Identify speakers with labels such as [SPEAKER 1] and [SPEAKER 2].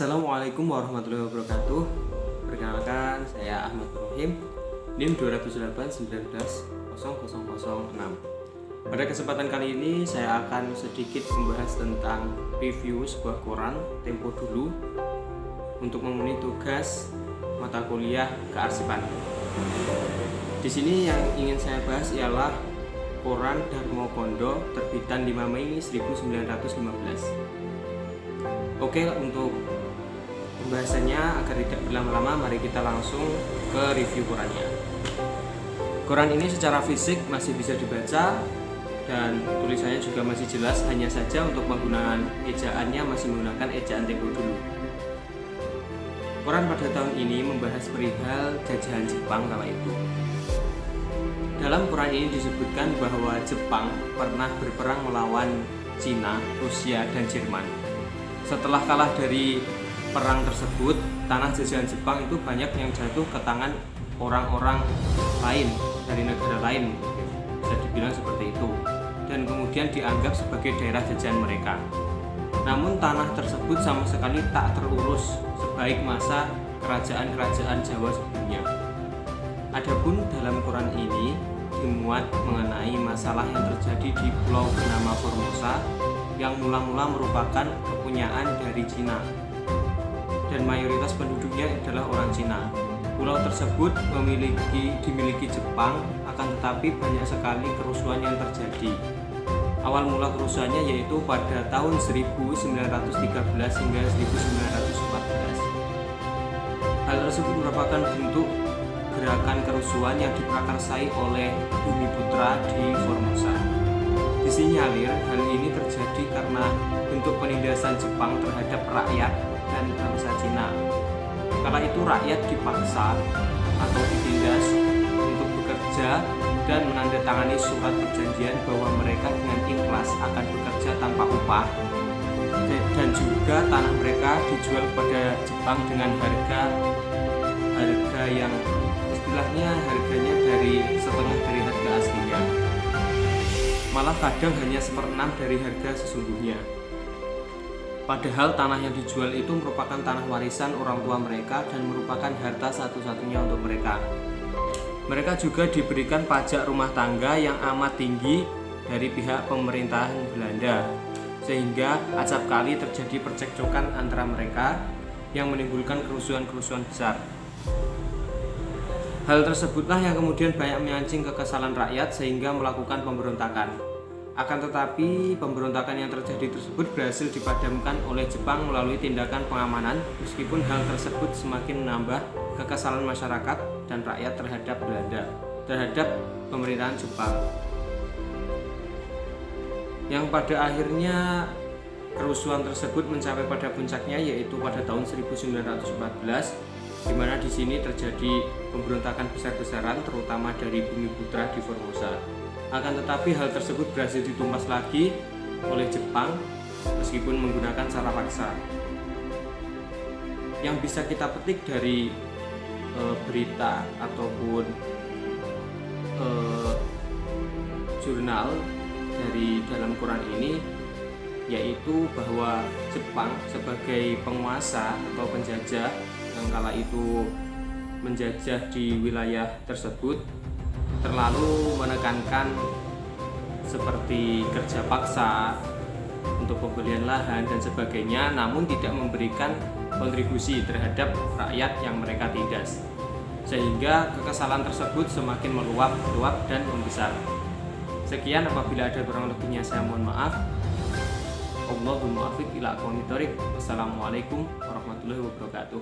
[SPEAKER 1] Assalamualaikum warahmatullahi wabarakatuh. Perkenalkan, saya Ahmad Ibrahim, NIM 208190006. Pada kesempatan kali ini saya akan sedikit membahas tentang review sebuah koran Tempo Dulu untuk memenuhi tugas mata kuliah kearsipan. Di sini yang ingin saya bahas ialah koran Darmo Kondo terbitan 5 Mei 1915. Oke, untuk pembahasannya agar tidak berlama-lama, mari kita langsung ke review korannya. Koran ini secara fisik masih bisa dibaca dan tulisannya juga masih jelas, hanya saja untuk penggunaan ejaannya masih menggunakan ejaan Tempo Dulu. Koran pada tahun ini membahas perihal jajahan Jepang kala itu. Dalam koran ini disebutkan bahwa Jepang pernah berperang melawan Cina, Rusia, dan Jerman. Setelah kalah dari perang tersebut, tanah jajahan Jepang itu banyak yang jatuh ke tangan orang-orang lain dari negara lain, bisa dibilang seperti itu, dan kemudian dianggap sebagai daerah jajahan mereka. Namun tanah tersebut sama sekali tak terurus sebaik masa kerajaan-kerajaan Jawa sebelumnya. Adapun dalam koran ini dimuat mengenai masalah yang terjadi di pulau bernama Formosa yang mula-mula merupakan kepunyaan dari Cina dan mayoritas penduduknya adalah orang Cina. Pulau tersebut dimiliki Jepang, akan tetapi banyak sekali kerusuhan yang terjadi. Awal mula kerusuhannya yaitu pada tahun 1913 hingga 1914. Hal tersebut merupakan bentuk gerakan kerusuhan yang diprakarsai oleh Bumiputra di Formosa. Disinyalir hal ini terjadi karena bentuk penindasan Jepang terhadap rakyat dan bangsa Cina. Kala itu rakyat dipaksa atau ditindas untuk bekerja dan menandatangani surat perjanjian bahwa mereka dengan ikhlas akan bekerja tanpa upah, dan juga tanah mereka dijual kepada Jepang dengan harga yang istilahnya harganya dari setengah dari harga aslinya, malah kadang hanya 1/6 dari harga sesungguhnya. Padahal tanah yang dijual itu merupakan tanah warisan orang tua mereka dan merupakan harta satu-satunya untuk mereka. Mereka juga diberikan pajak rumah tangga yang amat tinggi dari pihak pemerintahan Belanda, sehingga acap kali terjadi percekcokan antara mereka yang menimbulkan kerusuhan-kerusuhan besar. Hal tersebutlah yang kemudian banyak memancing kekesalan rakyat sehingga melakukan pemberontakan. Akan tetapi pemberontakan yang terjadi tersebut berhasil dipadamkan oleh Jepang melalui tindakan pengamanan, meskipun hal tersebut semakin menambah kekesalan masyarakat dan rakyat terhadap Belanda, terhadap pemerintahan Jepang. Yang pada akhirnya kerusuhan tersebut mencapai pada puncaknya yaitu pada tahun 1914, di mana di sini terjadi pemberontakan besar-besaran terutama dari Bumiputra di Formosa. Akan tetapi hal tersebut berhasil ditumpas lagi oleh Jepang meskipun menggunakan cara paksa. Yang bisa kita petik dari berita ataupun jurnal dari dalam koran ini yaitu bahwa Jepang sebagai penguasa atau penjajah yang kala itu menjajah di wilayah tersebut terlalu menekankan seperti kerja paksa untuk pembelian lahan dan sebagainya, namun tidak memberikan kontribusi terhadap rakyat yang mereka tindas, sehingga kekesalan tersebut semakin meluap dan membesar. Sekian, apabila ada kurang lebihnya saya mohon maaf. Allahumma muwaffiq ila aqwamit thoriq. Wassalamualaikum warahmatullahi wabarakatuh.